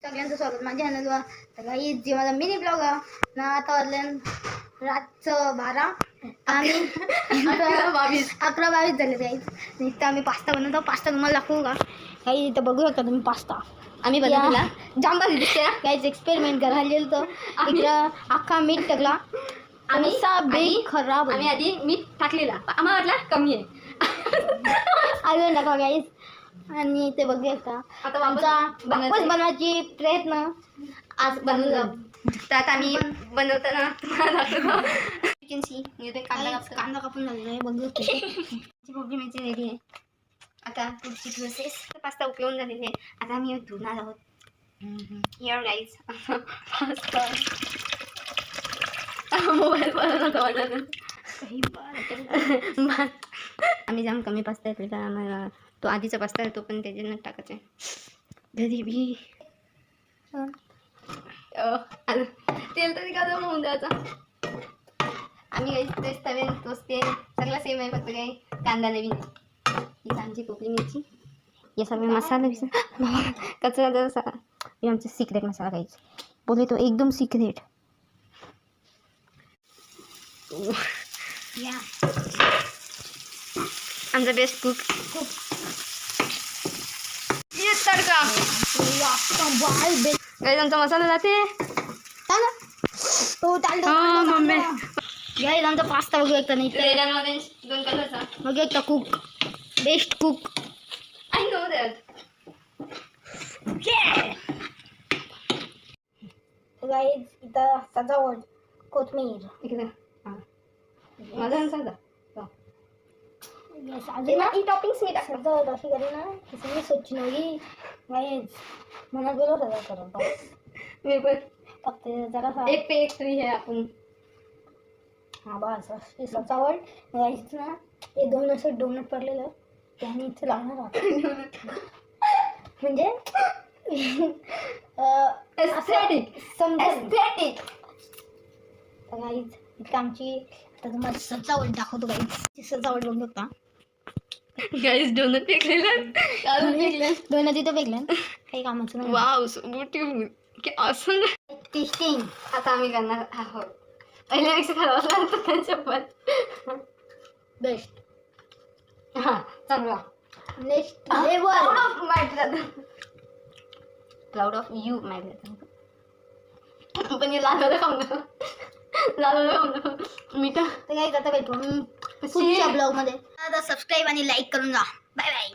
सगळ्यांचं स्वागत माझ्या चॅनलवर. तर काही जे माझा मिनी ब्लॉग ना आता वाजल्या रातचं 12 आणि 11:22 झाले काही. इथं आम्ही पास्ता बनवतो. पास्ता तुम्हाला दाखवू का काही? इथं बघू शकता तुम्ही पास्ता आम्ही बनवला. जांबा दिसते काहीच एक्सपेरिमेंट करायला गेलो तर इकडं अख्खा मीठ टाकला आणि बेक खराब. आम्ही आधी मीठ टाकलेला, आम्हाला वाटला कमी आहे. अजून टाका काहीच. आणि ते बघूया का आता आमचा वापस बनवायची प्रयत्न आज बनवलं. तर आता आम्ही बनवताना तुम्हाला कांदा कापून झालेला आहे. बघू कोबी मिरची रेडी आहे. आता पुढची प्रोसेस. पास्ता उकळून झालेली आहे. आता आम्ही धुणार आहोत. हिअर गाईज पास्ता मोबाईल आम्ही जाम कमी पास्ता येतो का आम्हाला. तो आधीचा पास्ता आहे तो पण त्याच्यानं टाकायचा आहे. गरिबी तेल तरी का होऊन द्यायचा. आम्ही काही तेच तवे तोच तेल सगळं सेम आहे, फक्त काही कांदा नवीन. ही आमची कोकणी मिरची, हे सगळे मसाला कचरा जसा हे आमचे सिक्रेट मसाला काहीच बोले तो एकदम सिक्रेट. या आमचा बेस्ट कुक तडका गाईज. आमचा मसाला जाते मम्मी. गाईज आमचा पास्ता बघू एकदा नाही रेड आणि ऑरेंज दोन कलरचा. बघू एकदा cook best cook. I know that. Guys इथं सजावट कोथमीर इकडे माझा साधा अजून टॉपिंग्स मी टाकतो. सजावट अशी करी ना की सगळी स्वच्छ नव्हती. गाईज मला गेलो सजा करत मी पण फक्त जरा एक पे एक फ्री आहे आपण. हा बस अशी सजावट. गाईज ना हे दोन असं डोनट पडलेलं त्याने इथे लागणार होतं. म्हणजे एस्थेटिक समजा एस्थेटिक. तर गाईज इतकं आमची आता तुम्हाला सजावट दाखवतो. गाईज सजावट बघू शकता. गाईज डोनट फेकलेलं दोन तिथं फेकल्या काही कामाचं नाही. वाव सो ब्युटिफुल की ऑसम. टेस्टिंग आता आम्ही करणार आहोत. पहिल्यापेक्षा खराब लागतं त्यांच्या पण बेस्ट. हां चांगला. Next level. Proud of my brother. Proud of you my brother. पण हे लाल खाऊन मीठा. तर काय करता भेटू पुढच्या ब्लॉग मध्ये. आता सबस्क्राईब आणि लाईक करून जा. Bye bye.